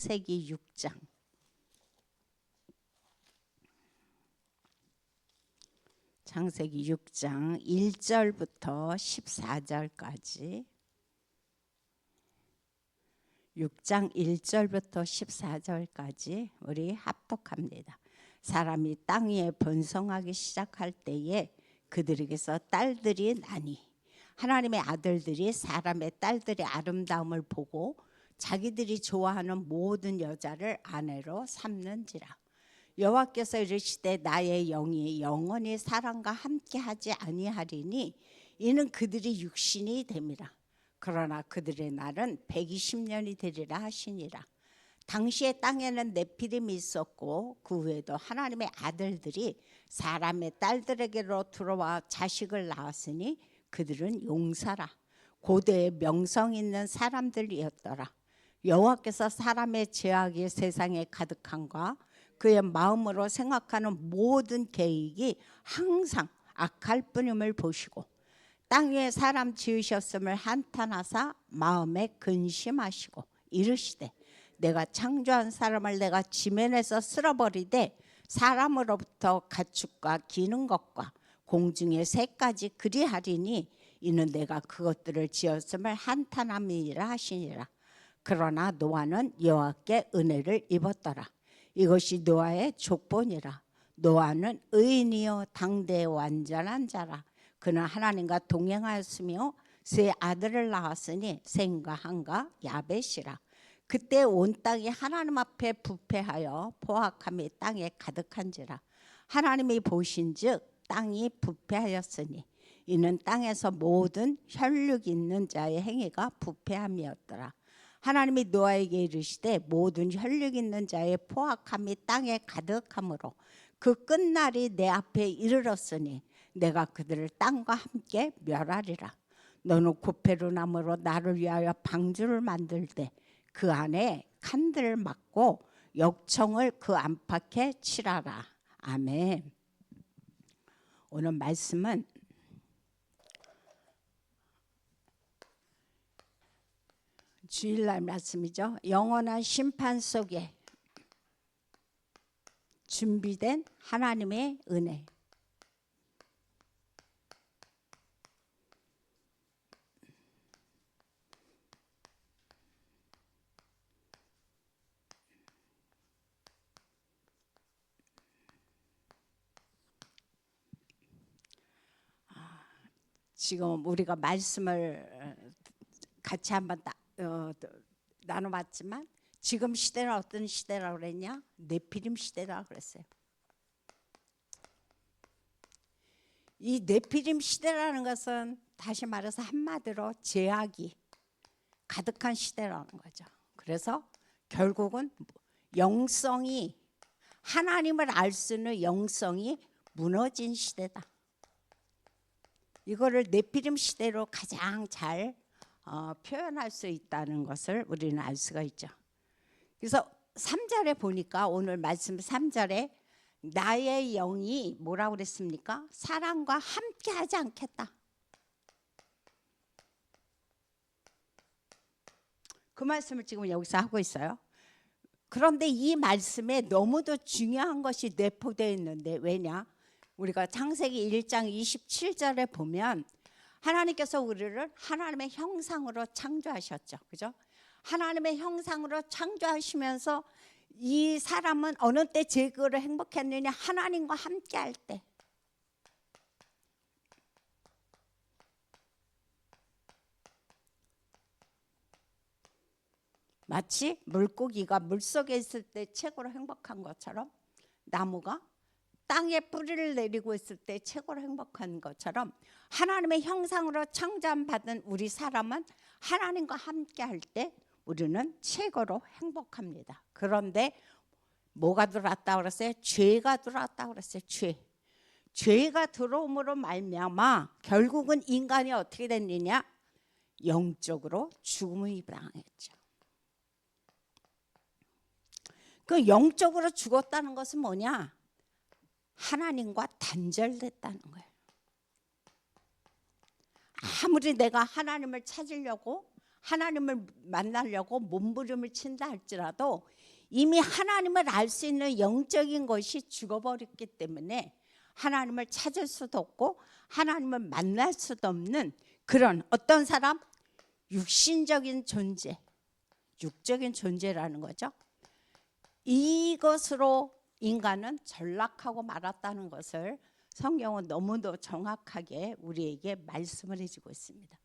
창세기 6장 창세기 6장 1절부터 14절까지 6장 1절부터 14절까지 우리 합독합니다. 사람이 땅 위에 번성하기 시작할 때에 그들에게서 딸들이 나니 하나님의 아들들이 사람의 딸들의 아름다움을 보고 자기들이 좋아하는 모든 여자를 아내로 삼는지라. 여호와께서 이르시되 나의 영이 영원히 사람과 함께하지 아니하리니 이는 그들이 육신이 됨이라. 그러나 그들의 날은 120년이 되리라 하시니라. 당시에 땅에는 네피림이 있었고 그 후에도 하나님의 아들들이 사람의 딸들에게로 들어와 자식을 낳았으니 그들은 용사라. 고대의 명성 있는 사람들이었더라. 여호와께서 사람의 죄악이 세상에 가득한과 그의 마음으로 생각하는 모든 계획이 항상 악할 뿐임을 보시고 땅 위에 사람 지으셨음을 한탄하사 마음에 근심하시고 이르시되 내가 창조한 사람을 내가 지면에서 쓸어버리되 사람으로부터 가축과 기는 것과 공중의 새까지 그리하리니 이는 내가 그것들을 지었음을 한탄함이니라 하시니라. 그러나 노아는 여호와께 은혜를 입었더라. 이것이 노아의 족본이라. 노아는 의인이요 당대의 완전한 자라. 그는 하나님과 동행하였으며 세 아들을 낳았으니 셈과 함과 야벳이라. 그때 온 땅이 하나님 앞에 부패하여 포악함이 땅에 가득한지라. 하나님이 보신즉 땅이 부패하였으니 이는 땅에서 모든 혈육 있는 자의 행위가 부패함이었더라. 하나님이 노아에게 이르시되 모든 혈육 있는 자의 포악함이 땅에 가득하므로 그 끝날이 내 앞에 이르렀으니 내가 그들을 땅과 함께 멸하리라. 너는 고페르나무로 나를 위하여 방주를 만들되 그 안에 칸들을 막고 역청을 그 안팎에 칠하라. 아멘. 오늘 말씀은 주일날 말씀이죠. 영원한 심판 속에 준비된 하나님의 은혜. 지금 우리가 말씀을 같이 한번 나눠봤지만 지금 시대는 어떤 시대라고 그랬냐? 네피림 시대라고 그랬어요. 이 네피림 시대라는 것은 다시 말해서 한마디로 죄악이 가득한 시대라는 거죠. 그래서 결국은 영성이 하나님을 알 수 있는 영성이 무너진 시대다. 이거를 네피림 시대로 가장 잘 표현할 수 있다는 것을 우리는 알 수가 있죠. 그래서 3절에 보니까 오늘 말씀 3절에 나의 영이 뭐라고 그랬습니까? 사람과 함께 하지 않겠다. 그 말씀을 지금 여기서 하고 있어요. 그런데 이 말씀에 너무도 중요한 것이 내포되어 있는데 왜냐? 우리가 창세기 1장 27절에 보면 하나님께서 우리를 하나님의 형상으로 창조하셨죠. 그죠? 하나님의 형상으로 창조하시면서 이 사람은 어느 때 제거를 행복했느냐? 하나님과 함께 할 때. 마치 물고기가 물속에 있을 때 최고로 행복한 것처럼 나무가 땅에 뿌리를 내리고 있을 때 최고로 행복한 것처럼 하나님의 형상으로 창조받은 우리 사람은 하나님과 함께 할 때 우리는 최고로 행복합니다. 그런데 뭐가 들어왔다고 그랬어요? 죄가 들어왔다고 그랬어요. 죄가 들어옴으로 말미암아 결국은 인간이 어떻게 됐느냐? 영적으로 죽음을 당했죠. 그 영적으로 죽었다는 것은 뭐냐? 하나님과 단절됐다는 거예요. 아무리 내가 하나님을 찾으려고 하나님을 만나려고 몸부림을 친다 할지라도 이미 하나님을 알 수 있는 영적인 것이 죽어버렸기 때문에 하나님을 찾을 수도 없고 하나님을 만날 수도 없는 그런 어떤 사람? 육신적인 존재, 육적인 존재라는 거죠. 이것으로 인간은 전락하고 말았다는 것을 성경은 너무도 정확하게 우리에게 말씀을 해주고 있습니다.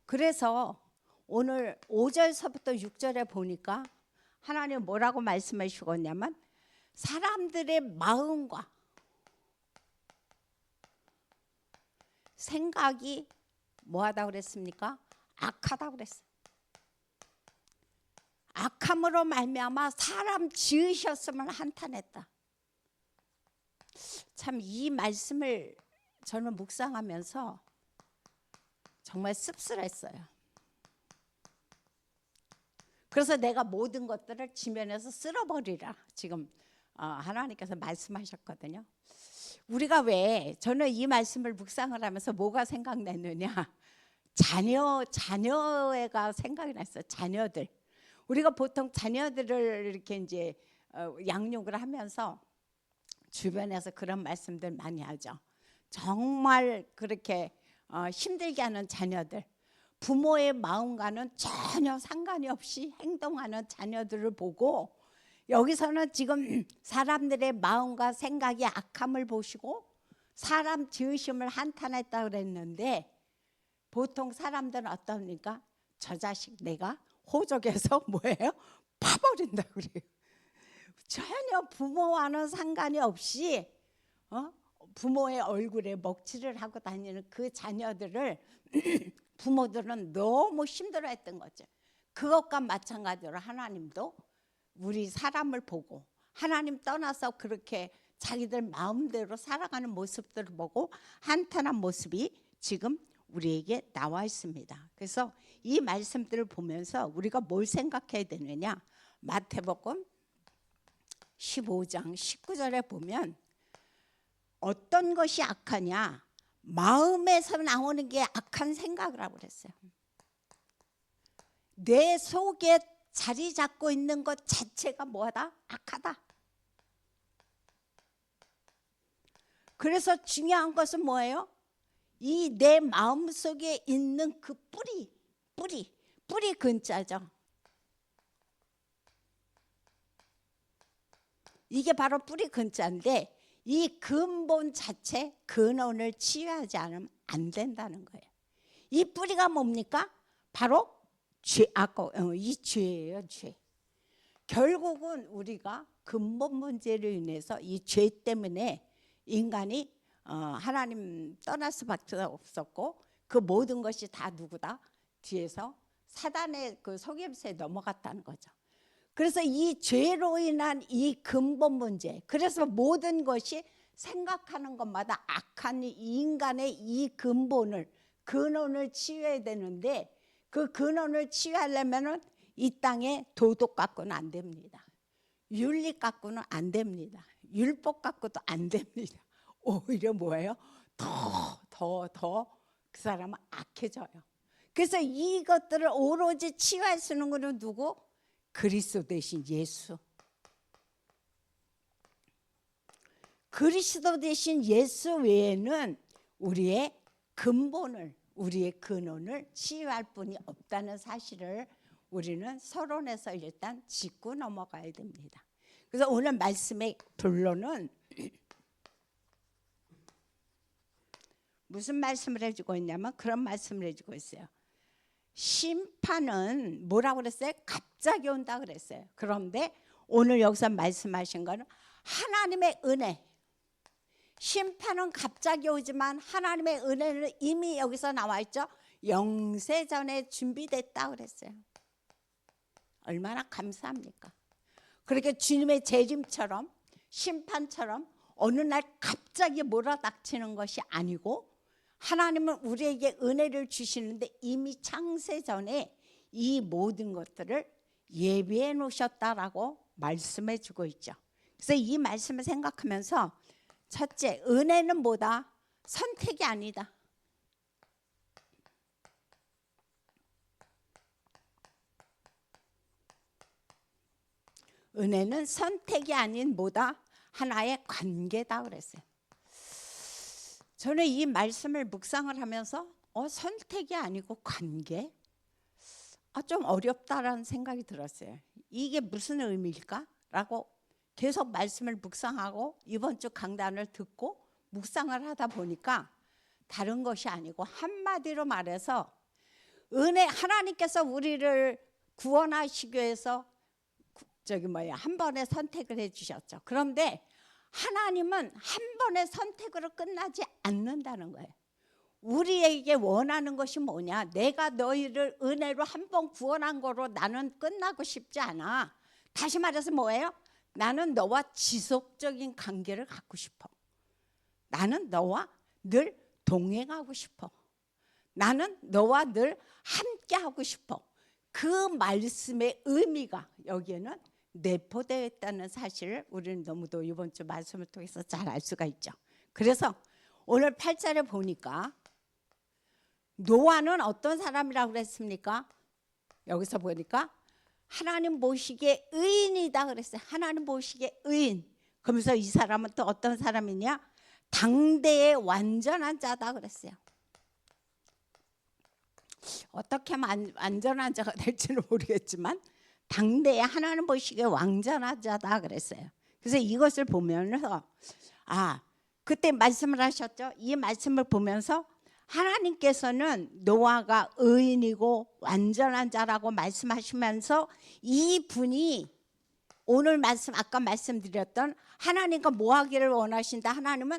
그래서 오늘 5절서부터 6절에 보니까 하나님 뭐라고 말씀해 주셨냐면 사람들의 마음과 생각이 뭐하다고 그랬습니까? 악하다고 그랬어요. 악함으로 말미암아 사람 지으셨음을 한탄했다. 참 이 말씀을 저는 묵상하면서 정말 씁쓸했어요. 그래서 내가 모든 것들을 지면에서 쓸어버리라 지금 하나님께서 말씀하셨거든요. 우리가 왜 저는 이 말씀을 묵상을 하면서 뭐가 생각났느냐, 자녀가 생각이 났어요. 자녀들. 우리가 보통 자녀들을 이렇게 이제 양육을 하면서 주변에서 그런 말씀들 많이 하죠. 정말 그렇게 힘들게 하는 자녀들, 부모의 마음과는 전혀 상관이 없이 행동하는 자녀들을 보고 여기서는 지금 사람들의 마음과 생각이 악함을 보시고 사람 지으심을 한탄했다 그랬는데 보통 사람들은 어떻습니까? 저 자식 내가 호적에서 뭐예요? 파버린다 그래요. 전혀 부모와는 상관이 없이 부모의 얼굴에 먹칠을 하고 다니는 그 자녀들을 부모들은 너무 힘들어했던 거죠. 그것과 마찬가지로 하나님도 우리 사람을 보고 하나님 떠나서 그렇게 자기들 마음대로 살아가는 모습들을 보고 한탄한 모습이 지금 우리에게 나와 있습니다. 그래서 이 말씀들을 보면서 우리가 뭘 생각해야 되느냐, 마태복음 15장 19절에 보면 어떤 것이 악하냐, 마음에서 나오는 게 악한 생각이라고 그랬어요. 내 속에 자리 잡고 있는 것 자체가 뭐하다? 악하다. 그래서 중요한 것은 뭐예요? 이 내 마음속에 있는 그 뿌리 근자죠. 이게 바로 뿌리 근자인데 이 근본 자체 근원을 치유하지 않으면 안 된다는 거예요. 이 뿌리가 뭡니까? 바로 죄, 이 죄예요, 죄. 결국은 우리가 근본 문제로 인해서 이 죄 때문에 인간이 하나님 떠날 수밖에 없었고 그 모든 것이 다 누구다? 뒤에서 사단의 그 속임수에 넘어갔다는 거죠. 그래서 이 죄로 인한 이 근본 문제, 그래서 모든 것이 생각하는 것마다 악한 인간의 이 근원을 치유해야 되는데 그 근원을 치유하려면 이 땅에 도덕 갖고는 안 됩니다. 윤리 갖고는 안 됩니다. 율법 갖고도 안 됩니다. 오히려 뭐예요? 더 그 사람은 악해져요. 그래서 이것들을 오로지 치유할 수 있는 것은 누구? 그리스도 대신 예수. 그리스도 대신 예수 외에는 우리의 근본을, 우리의 근원을 치유할 분이 없다는 사실을 우리는 서론에서 일단 짚고 넘어가야 됩니다. 그래서 오늘 말씀의 본론은 무슨 말씀을 해주고 있냐면 그런 말씀을 해주고 있어요. 심판은 뭐라고 그랬어요? 갑자기 온다 그랬어요. 그런데 오늘 여기서 말씀하신 거는 하나님의 은혜. 심판은 갑자기 오지만 하나님의 은혜는 이미 여기서 나와 있죠. 영세전에 준비됐다 그랬어요. 얼마나 감사합니까? 그렇게 주님의 재림처럼 심판처럼 어느 날 갑자기 몰아닥치는 것이 아니고 하나님은 우리에게 은혜를 주시는데 이미 창세전에 이 모든 것들을 예비해 놓으셨다라고 말씀해 주고 있죠. 그래서 이 말씀을 생각하면서 첫째, 은혜는 뭐다? 선택이 아니다. 은혜는 선택이 아닌 뭐다? 하나의 관계다 그랬어요. 저는 이 말씀을 묵상을 하면서 선택이 아니고 관계? 좀 어렵다라는 생각이 들었어요. 이게 무슨 의미일까? 라고 계속 말씀을 묵상하고 이번 주 강단을 듣고 묵상을 하다 보니까 다른 것이 아니고 한마디로 말해서 하나님께서 우리를 구원하시기 위해서 한 번에 선택을 해주셨죠. 그런데 하나님은 한 번의 선택으로 끝나지 않는다는 거예요. 우리에게 원하는 것이 뭐냐? 내가 너희를 은혜로 한 번 구원한 거로 나는 끝나고 싶지 않아. 다시 말해서 뭐예요? 나는 너와 지속적인 관계를 갖고 싶어. 나는 너와 늘 동행하고 싶어. 나는 너와 늘 함께하고 싶어. 그 말씀의 의미가 여기에는 내포되어 있다는 사실을 우리는 너무도 이번 주 말씀을 통해서 잘 알 수가 있죠. 그래서 오늘 8절에 보니까 노아는 어떤 사람이라고 그랬습니까? 여기서 보니까 하나님 보시기에 의인이다 그랬어요. 하나님 보시기에 의인. 그러면서 이 사람은 또 어떤 사람이냐? 당대의 완전한 자다 그랬어요. 어떻게 하면 완전한 자가 될지는 모르겠지만 당대에 하나님 보시기에 완전한 자다 그랬어요. 그래서 이것을 보면서 그때 말씀을 하셨죠. 이 말씀을 보면서 하나님께서는 노아가 의인이고 완전한 자라고 말씀하시면서 이분이 오늘 말씀 아까 말씀드렸던 하나님과 뭐 하기를 원하신다? 하나님은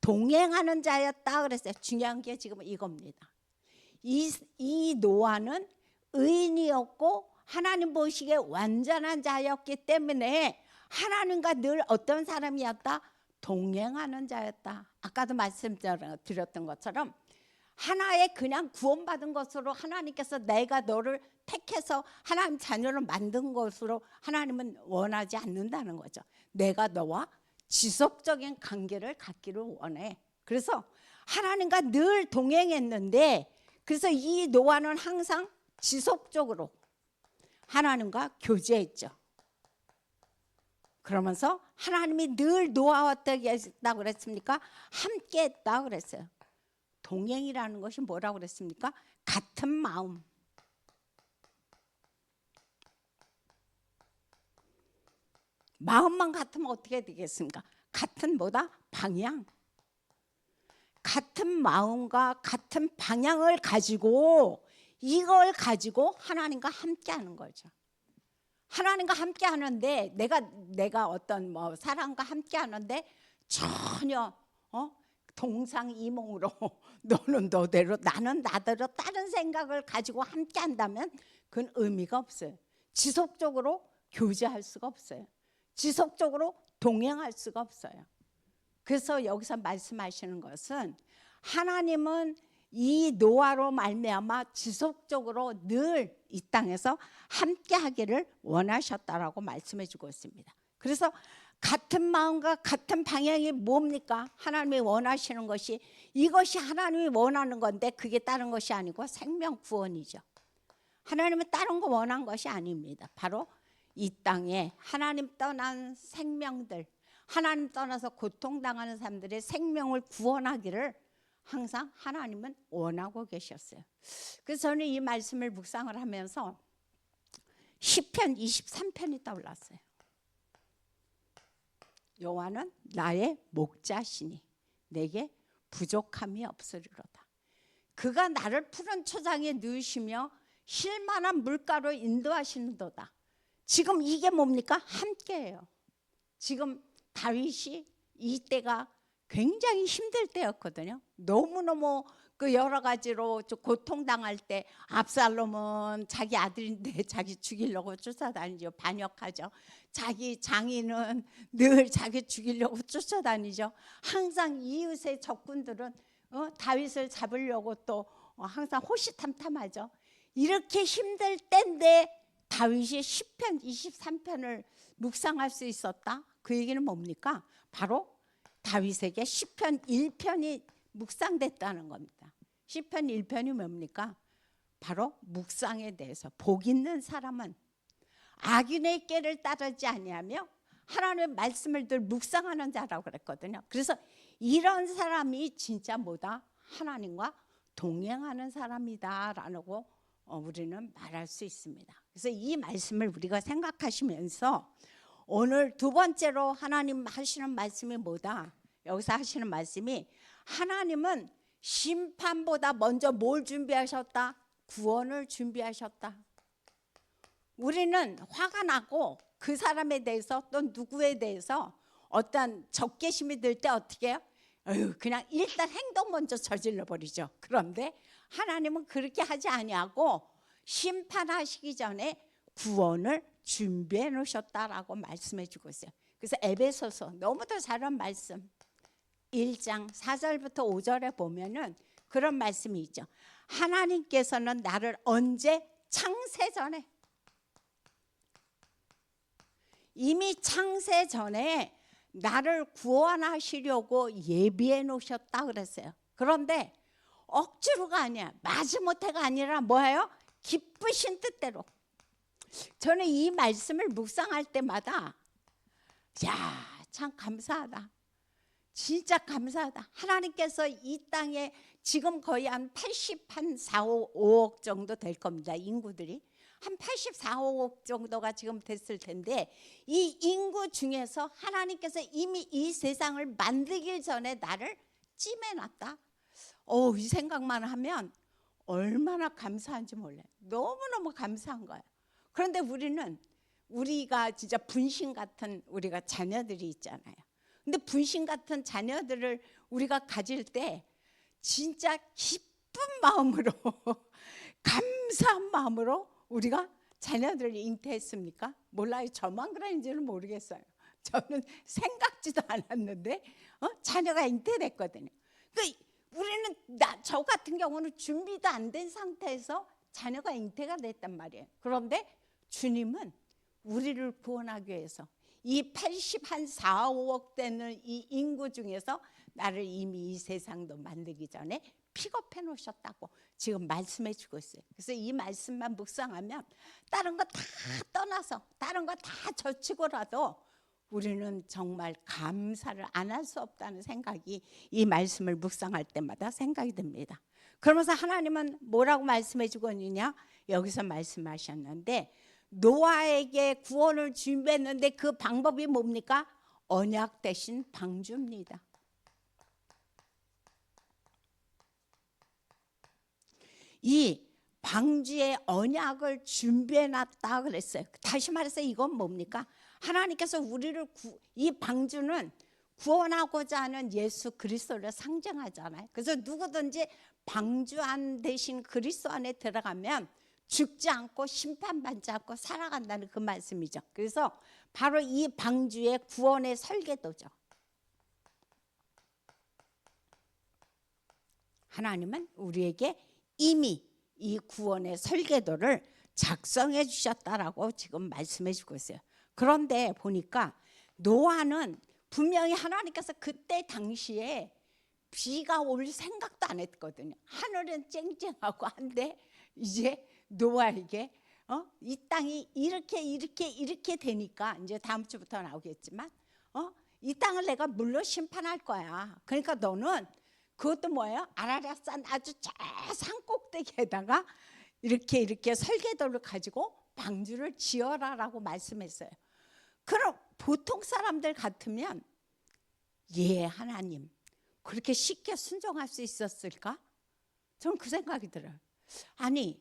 동행하는 자였다 그랬어요. 중요한 게 지금 이겁니다. 이 노아는 의인이었고 하나님 보시기에 완전한 자였기 때문에 하나님과 늘 어떤 사람이었다? 동행하는 자였다. 아까도 말씀드렸던 것처럼 하나의 그냥 구원받은 것으로 하나님께서 내가 너를 택해서 하나님 자녀를 만든 것으로 하나님은 원하지 않는다는 거죠. 내가 너와 지속적인 관계를 갖기를 원해. 그래서 하나님과 늘 동행했는데 그래서 이 노아는 항상 지속적으로 하나님과 교제했죠. 그러면서 하나님이 늘 노아와 어떻게 했다고 그랬습니까? 함께 했다고 그랬어요. 동행이라는 것이 뭐라고 그랬습니까? 같은 마음. 마음만 같으면 어떻게 되겠습니까? 같은 뭐다? 방향. 같은 마음과 같은 방향을 가지고 이걸 가지고 하나님과 함께 하는 거죠. 하나님과 함께 하는데 내가 어떤 사람과 함께 하는데 전혀 동상이몽으로 너는 너대로 나는 나대로 다른 생각을 가지고 함께 한다면 그건 의미가 없어요. 지속적으로 교제할 수가 없어요. 지속적으로 동행할 수가 없어요. 그래서 여기서 말씀하시는 것은 하나님은 이 노아로 말미암아 지속적으로 늘 이 땅에서 함께 하기를 원하셨다라고 말씀해 주고 있습니다. 그래서 같은 마음과 같은 방향이 뭡니까? 하나님이 원하시는 것이 이것이 하나님이 원하는 건데 그게 다른 것이 아니고 생명 구원이죠. 하나님은 다른 거 원한 것이 아닙니다. 바로 이 땅에 하나님 떠난 생명들, 하나님 떠나서 고통당하는 사람들의 생명을 구원하기를 항상 하나님은 원하고 계셨어요. 그래서 저는 이 말씀을 묵상을 하면서 시편 23편이 떠올랐어요. 여호와는 나의 목자시니 내게 부족함이 없으리로다. 그가 나를 푸른 초장에 누우시며 쉴만한 물가로 인도하시는도다. 지금 이게 뭡니까? 함께해요. 지금 다윗이 이때가 굉장히 힘들 때였거든요. 너무너무 그 여러 가지로 고통당할 때 압살롬은 자기 아들인데 자기 죽이려고 쫓아다니죠. 반역하죠. 자기 장인은 늘 자기 죽이려고 쫓아다니죠. 항상 이웃의 적군들은 다윗을 잡으려고 또 항상 호시탐탐하죠. 이렇게 힘들 때인데 다윗이 시편 23편을 묵상할 수 있었다. 그 얘기는 뭡니까? 바로 다윗에게 시편 1편이 묵상됐다는 겁니다. 시편 1편이 뭡니까? 바로 묵상에 대해서 복 있는 사람은 악인의 꾀를 따르지 아니하며 하나님의 말씀을 늘 묵상하는 자라고 그랬거든요. 그래서 이런 사람이 진짜 뭐다? 하나님과 동행하는 사람이다라고 우리는 말할 수 있습니다. 그래서 이 말씀을 우리가 생각하시면서 오늘 두 번째로 하나님 하시는 말씀이 뭐다? 여기서 하시는 말씀이 하나님은 심판보다 먼저 뭘 준비하셨다? 구원을 준비하셨다. 우리는 화가 나고 그 사람에 대해서 또 누구에 대해서 어떤 적개심이 들 때 어떻게 해요? 그냥 일단 행동 먼저 저질러 버리죠. 그런데 하나님은 그렇게 하지 아니하고 심판하시기 전에 구원을 준비해 놓으셨다라고 말씀해 주고 있어요. 그래서 에베소서 너무도 잘한 말씀 1장 4절부터 5절에 보면은 그런 말씀이 있죠. 하나님께서는 나를 언제? 창세 전에, 이미 창세 전에 나를 구원하시려고 예비해 놓으셨다 그랬어요. 그런데 억지로가 아니야, 마지못해가 아니라 뭐예요? 기쁘신 뜻대로. 저는 이 말씀을 묵상할 때마다 참 감사하다, 진짜 감사하다. 하나님께서 이 땅에 지금 거의 한 5억 정도 될 겁니다. 인구들이 한 84억 정도가 지금 됐을 텐데 이 인구 중에서 하나님께서 이미 이 세상을 만들기 전에 나를 찜해놨다. 이 생각만 하면 얼마나 감사한지 몰라요. 너무너무 감사한 거예요. 그런데 우리가 진짜 분신 같은 우리가 자녀들이 있잖아요. 근데 분신 같은 자녀들을 우리가 가질 때 진짜 기쁜 마음으로 감사한 마음으로 우리가 자녀들을 잉태했습니까? 몰라요. 저만 그런지는 모르겠어요. 저는 생각지도 않았는데 자녀가 잉태됐거든요. 그러니까 우리는 저 같은 경우는 준비도 안 된 상태에서 자녀가 잉태가 됐단 말이에요. 그런데 주님은 우리를 구원하기 위해서 이 4억 되는 이 인구 중에서 나를 이미 이 세상도 만들기 전에 픽업해 놓으셨다고 지금 말씀해 주고 있어요. 그래서 이 말씀만 묵상하면 다른 거 다 떠나서 다른 거 다 젖히고라도 우리는 정말 감사를 안 할 수 없다는 생각이 이 말씀을 묵상할 때마다 생각이 듭니다. 그러면서 하나님은 뭐라고 말씀해 주고 있느냐? 여기서 말씀하셨는데 노아에게 구원을 준비했는데 그 방법이 뭡니까? 언약 대신 방주입니다. 이 방주의 언약을 준비해놨다 그랬어요. 다시 말해서 이건 뭡니까? 하나님께서 우리를 이 방주는 구원하고자 하는 예수 그리스도를 상징하잖아요. 그래서 누구든지 방주 안 대신 그리스도 안에 들어가면 죽지 않고 심판받지 않고 살아간다는 그 말씀이죠. 그래서 바로 이 방주의 구원의 설계도죠. 하나님은 우리에게 이미 이 구원의 설계도를 작성해 주셨다라고 지금 말씀해 주고 있어요. 그런데 보니까 노아는 분명히 하나님께서 그때 당시에 비가 올 생각도 안 했거든요. 하늘은 쨍쨍하고 한데 이제 노아에게 이 땅이 이렇게 되니까 이제 다음 주부터 나오겠지만 이 땅을 내가 물로 심판할 거야. 그러니까 너는 그것도 뭐예요? 아라랏산 아주 저 산 꼭대기에다가 이렇게 설계도를 가지고 방주를 지어라라고 말씀했어요. 그럼 보통 사람들 같으면 하나님 그렇게 쉽게 순종할 수 있었을까? 저는 그 생각이 들어요. 아니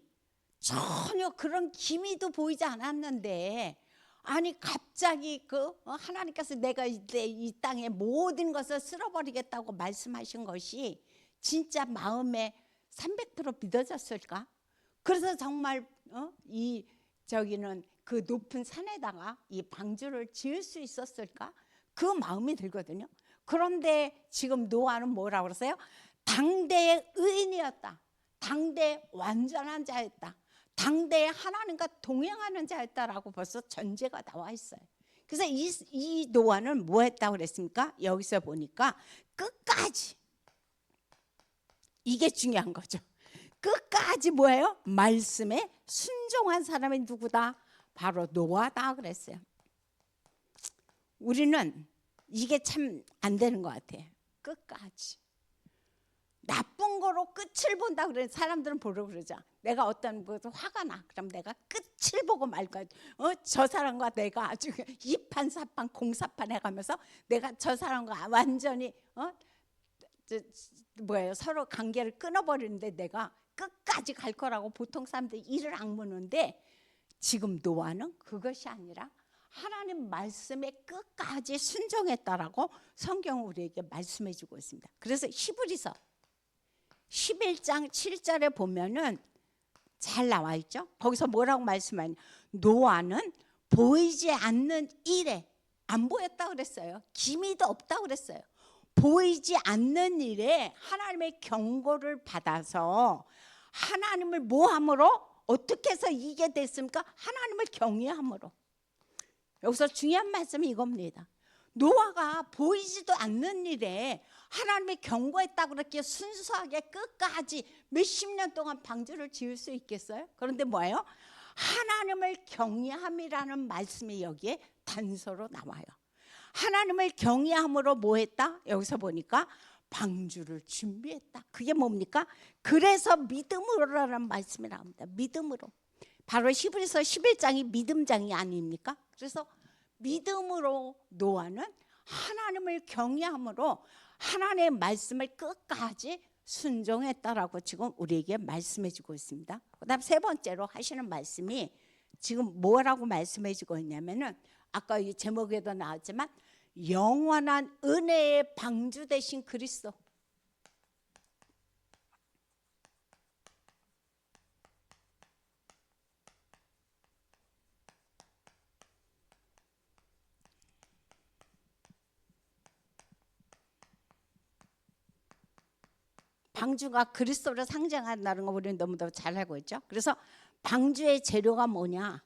전혀 그런 기미도 보이지 않았는데 아니 갑자기 하나님께서 내가 이 땅의 모든 것을 쓸어버리겠다고 말씀하신 것이 진짜 마음에 300% 믿어졌을까? 그래서 정말 저기는 그 높은 산에다가 이 방주를 지을 수 있었을까? 그 마음이 들거든요. 그런데 지금 노아는 뭐라고 그러세요? 당대의 의인이었다. 당대의 완전한 자였다. 당대에 하나님과 동행하는 자였다라고 벌써 전제가 나와 있어요. 그래서 이 노아는 뭐 했다고 그랬습니까? 여기서 보니까 끝까지, 이게 중요한 거죠. 끝까지 뭐예요? 말씀에 순종한 사람이 누구다? 바로 노아다 그랬어요. 우리는 이게 참 안 되는 것 같아요. 끝까지 나쁜 거로 끝을 본다 그래. 사람들은 보러 그러죠. 내가 어떤 것도 화가 나. 그럼 내가 끝을 보고 말 거야. 저 사람과 내가 아주 이판사판 공사판 해가면서 내가 저 사람과 완전히 서로 관계를 끊어버리는데 내가 끝까지 갈 거라고 보통 사람들이 이를 악무는데, 지금 노아는 그것이 아니라 하나님 말씀에 끝까지 순종했다라고 성경은 우리에게 말씀해 주고 있습니다. 그래서 히브리서 11장 7절에 보면은 잘 나와 있죠. 거기서 뭐라고 말씀하냐, 노아는 보이지 않는 일에, 안 보였다 그랬어요. 기미도 없다 그랬어요. 보이지 않는 일에 하나님의 경고를 받아서 하나님을 뭐함으로, 어떻게 해서 이게 됐습니까? 하나님을 경외함으로. 여기서 중요한 말씀이 이겁니다. 노아가 보이지도 않는 일에 하나님의 경고했다고 그렇게 순수하게 끝까지 몇십 년 동안 방주를 지을 수 있겠어요? 그런데 뭐예요? 하나님을 경외함이라는 말씀이 여기에 단서로 나와요. 하나님을 경외함으로 뭐 했다? 여기서 보니까 방주를 준비했다. 그게 뭡니까? 그래서 믿음으로라는 말씀이 나옵니다. 믿음으로. 바로 히브리서 11장이 믿음장이 아닙니까? 그래서 믿음으로 노아는 하나님을 경외함으로 하나님의 말씀을 끝까지 순종했다라고 지금 우리에게 말씀해 주고 있습니다. 그다음 세 번째로 하시는 말씀이 지금 뭐라고 말씀해 주고 있냐면은, 아까 이 제목에도 나왔지만 영원한 은혜의 방주 되신 그리스도. 방주가 그리스도를 상징한다는 거 우리는 너무너무 잘 알고 있죠. 그래서 방주의 재료가 뭐냐?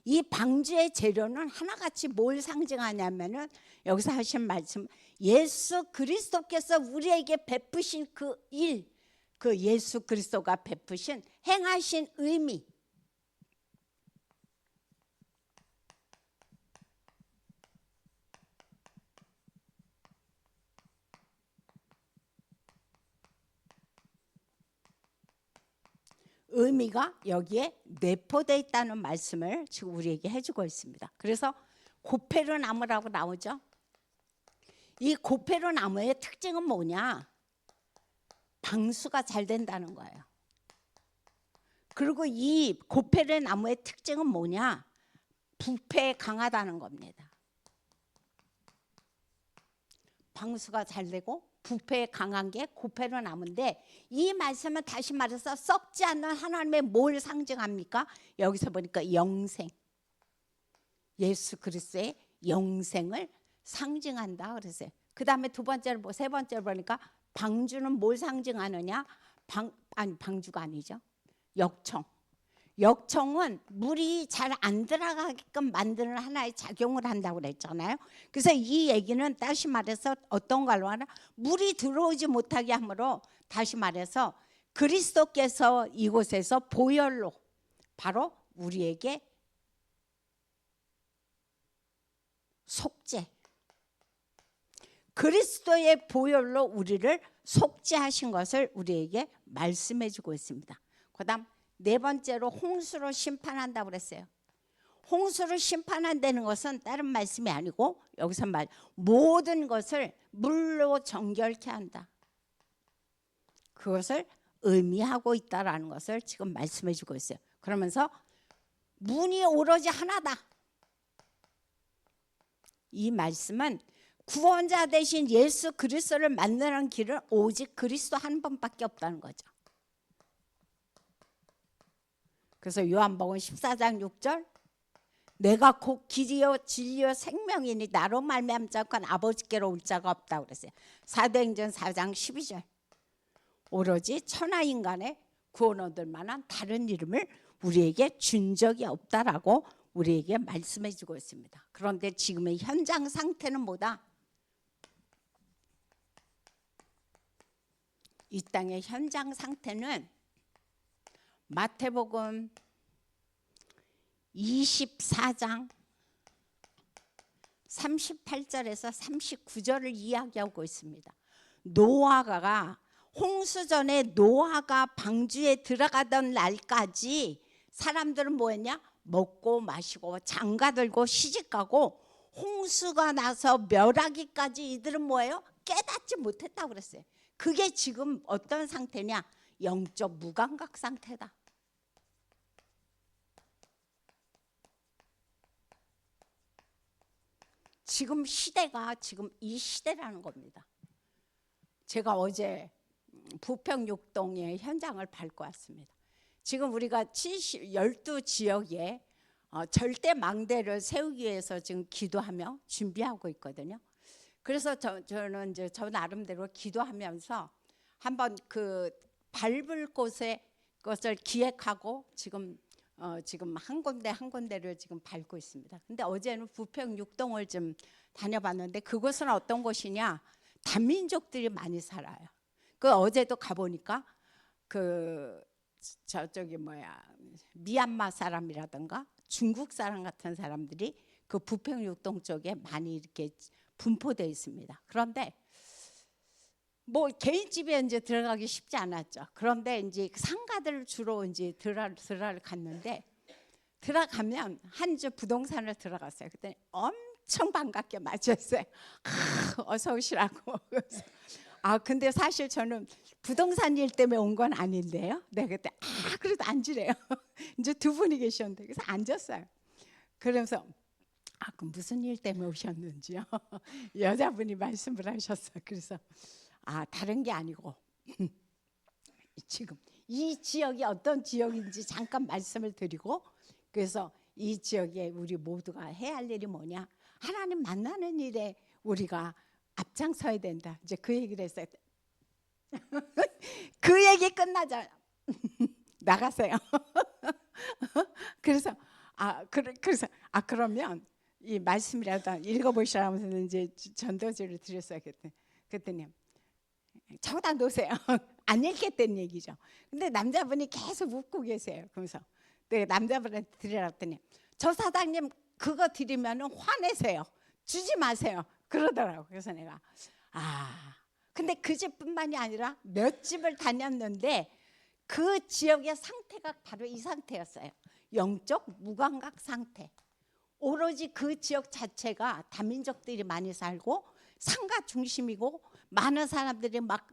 이 방주의 재료는 하나같이 뭘 상징하냐면은, 여기서 하신 말씀, 예수 그리스도께서 우리에게 베푸신 그 일, 그 예수 그리스도가 베푸신 행하신 의미, 의미가 여기에 내포되어 있다는 말씀을 지금 우리에게 해주고 있습니다. 그래서 고페르 나무라고 나오죠. 이 고페르 나무의 특징은 뭐냐? 방수가 잘 된다는 거예요. 그리고 이 고페르 나무의 특징은 뭐냐? 부패에 강하다는 겁니다. 방수가 잘 되고 부패에 강한 게 고페르 나무인데, 이 말씀은 다시 말해서 썩지 않는 하나님의 뭘 상징합니까? 여기서 보니까 영생, 예수 그리스도의 영생을 상징한다 그랬어요. 그 다음에 두 번째로, 세 번째로 보니까 방주는 뭘 상징하느냐? 방주가 아니죠. 역청. 역청은 물이 잘 안 들어가게끔 만드는 하나의 작용을 한다고 그랬잖아요. 그래서 이 얘기는 다시 말해서 어떤 걸로 하나? 물이 들어오지 못하게 함으로, 다시 말해서 그리스도께서 이곳에서 보혈로 바로 우리에게 속죄, 그리스도의 보혈로 우리를 속죄하신 것을 우리에게 말씀해 주고 있습니다. 그 다음 네 번째로 홍수로 심판한다고 그랬어요. 홍수로 심판한다는 것은 다른 말씀이 아니고, 여기서 모든 것을 물로 정결케 한다, 그것을 의미하고 있다라는 것을 지금 말씀해 주고 있어요. 그러면서 문이 오로지 하나다. 이 말씀은 구원자 되신 예수 그리스도를 만나는 길은 오직 그리스도 한 번밖에 없다는 거죠. 그래서 요한복음 14장 6절, 내가 곧 길이요 진리요 생명이니 나로 말미암지 않고는 아버지께로 올 자가 없다고 그랬어요. 사도행전 4장 12절, 오로지 천하인간의 구원 얻을 만한 다른 이름을 우리에게 준 적이 없다라고 우리에게 말씀해 주고 있습니다. 그런데 지금의 현장 상태는 뭐다? 이 땅의 현장 상태는 마태복음 24장 38절에서 39절을 이야기하고 있습니다. 노아가 홍수전에 노아가 방주에 들어가던 날까지 사람들은 뭐했냐? 먹고 마시고 장가들고 시집가고 홍수가 나서 멸하기까지 이들은 뭐예요? 깨닫지 못했다고 그랬어요. 그게 지금 어떤 상태냐? 영적 무감각 상태다. 지금 시대가 지금 이 시대라는 겁니다. 제가 어제 부평육동의 현장을 밟고 왔습니다. 지금 우리가 12지역에 절대 망대를 세우기 위해서 지금 기도하며 준비하고 있거든요. 그래서 저는 이제 저 나름대로 기도하면서 한번 그 밟을 곳에 것을 기획하고 지금 한 군데 한 군데를 지금 밟고 있습니다. 근데 어제는 부평 육동을 좀 다녀봤는데 그곳은 어떤 곳이냐? 다민족들이 많이 살아요. 그 어제도 가보니까 그 저쪽이 미얀마 사람이라든가 중국 사람 같은 사람들이 그 부평 육동 쪽에 많이 이렇게 분포되어 있습니다. 그런데 뭐 개인 집에 이제 들어가기 쉽지 않았죠. 그런데 이제 상가들을 주로 이제 들어를 갔는데 들어가면 한 주 부동산을 들어갔어요. 그때 엄청 반갑게 맞았어요. 어서 오시라고. 근데 사실 저는 부동산 일 때문에 온 건 아닌데요. 네, 그때 그래도 앉으래요. 이제 두 분이 계셨는데 그래서 앉았어요. 그러면서 그럼 무슨 일 때문에 오셨는지요? 여자분이 말씀을 하셨어요. 그래서 다른 게 아니고 지금 이 지역이 어떤 지역인지 잠깐 말씀을 드리고 그래서 이 지역에 우리 모두가 해야 할 일이 뭐냐? 하나님 만나는 일에 우리가 앞장서야 된다. 이제 그 얘기를 했어요. 그 얘기 끝나자 나갔어요. 그래서 그러면 이 말씀이라도 읽어보시라면서 이제 전도지를 드렸어요. 그랬더니 저다 놓으세요. 안 읽겠다는 얘기죠. 근데 남자분이 계속 웃고 계세요. 그러면서 내가 남자분한테 드리라 했더니 저 사장님 그거 드리면 화내세요. 주지 마세요. 그러더라고. 그래서 내가 근데 그 집뿐만이 아니라 몇 집을 다녔는데 그 지역의 상태가 바로 이 상태였어요. 영적 무감각 상태. 오로지 그 지역 자체가 다민족들이 많이 살고 상가 중심이고 많은 사람들이 막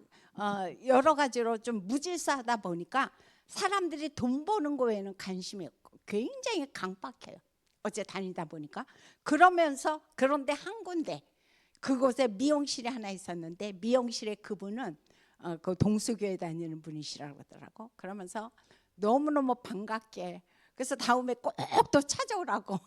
여러 가지로 좀 무질서하다 보니까 사람들이 돈 버는 거에는 관심이 굉장히 강박해요. 어제 다니다 보니까. 그런데 한 군데 그곳에 미용실이 하나 있었는데 미용실에 그분은 그 동수교회 다니는 분이시라고 하더라고. 그러면서 너무너무 반갑게 그래서 다음에 꼭 또 찾아오라고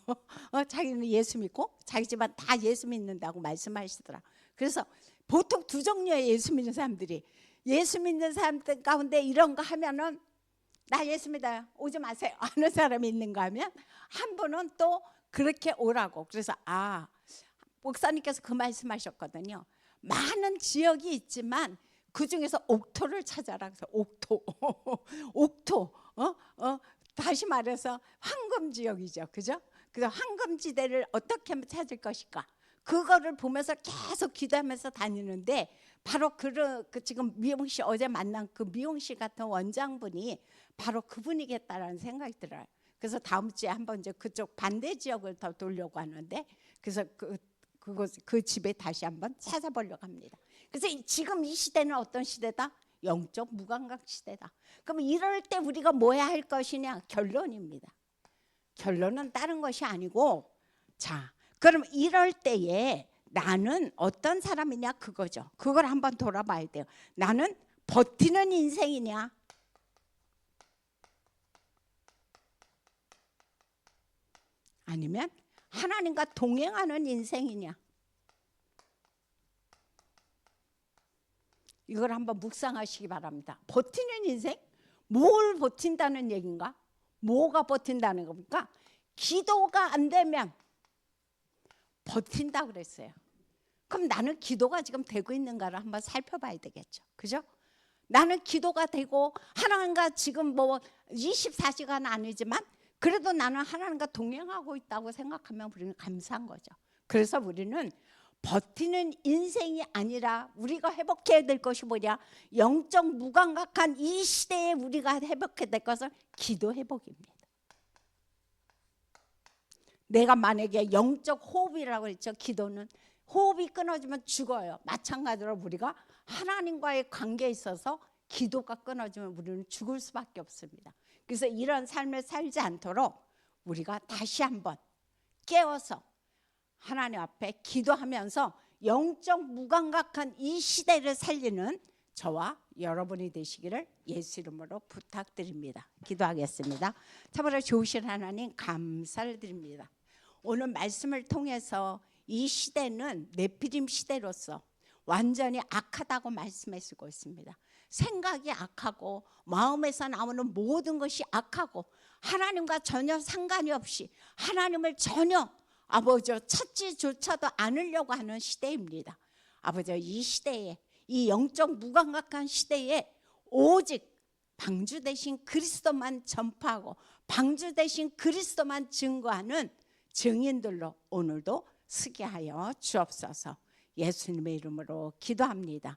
자기는 예수 믿고 자기 집안 다 예수 믿는다고 말씀하시더라. 그래서 보통 두 종류의 예수 믿는 사람들이 예수 믿는 사람들 가운데 이런 거 하면은 나 예수 믿어요 오지 마세요 하는 사람이 있는가 하면 한 분은 또 그렇게 오라고. 그래서 목사님께서 그 말씀하셨거든요. 많은 지역이 있지만 그 중에서 옥토를 찾아라. 그래서 옥토 다시 말해서 황금 지역이죠, 그죠? 그래서 황금지대를 어떻게 하면 찾을 것일까? 그거를 보면서 계속 기도하면서 다니는데 바로 그 지금 미용실 어제 만난 그 미용실 같은 원장분이 바로 그분이겠다라는 생각이 들어요. 그래서 다음 주에 한번 이제 그쪽 반대 지역을 더 돌려고 하는데 그래서 그 집에 다시 한번 찾아보려고 합니다. 그래서 지금 이 시대는 어떤 시대다? 영적 무감각 시대다. 그럼 이럴 때 우리가 뭐 해야 할 것이냐? 결론입니다. 결론은 다른 것이 아니고 그럼 이럴 때에 나는 어떤 사람이냐 그거죠. 그걸 한번 돌아봐야 돼요. 나는 버티는 인생이냐 아니면 하나님과 동행하는 인생이냐 이걸 한번 묵상하시기 바랍니다. 버티는 인생? 뭘 버틴다는 얘기인가? 뭐가 버틴다는 겁니까? 기도가 안 되면 버틴다 그랬어요. 그럼 나는 기도가 지금 되고 있는가를 한번 살펴봐야 되겠죠. 그죠? 나는 기도가 되고 하나님과 지금 24시간 아니지만 그래도 나는 하나님과 동행하고 있다고 생각하면 우리는 감사한 거죠. 그래서 우리는 버티는 인생이 아니라 우리가 회복해야 될 것이 뭐냐? 영적 무감각한 이 시대에 우리가 회복해야 될 것은 기도 회복입니다. 내가 만약에 영적 호흡이라고 했죠. 기도는 호흡이 끊어지면 죽어요. 마찬가지로 우리가 하나님과의 관계에 있어서 기도가 끊어지면 우리는 죽을 수밖에 없습니다. 그래서 이런 삶을 살지 않도록 우리가 다시 한번 깨워서 하나님 앞에 기도하면서 영적 무감각한 이 시대를 살리는 저와 여러분이 되시기를 예수 이름으로 부탁드립니다. 기도하겠습니다. 참으로 좋으신 하나님 감사를 드립니다. 오늘 말씀을 통해서 이 시대는 네피림 시대로서 완전히 악하다고 말씀하시고 있습니다. 생각이 악하고 마음에서 나오는 모든 것이 악하고 하나님과 전혀 상관이 없이 하나님을 전혀 아버지 찾지조차도 않으려고 하는 시대입니다. 아버지 이 시대에 이 영적 무감각한 시대에 오직 방주 대신 그리스도만 전파하고 방주 대신 그리스도만 증거하는 증인들로 오늘도 쓰게 하여 주옵소서. 예수님의 이름으로 기도합니다.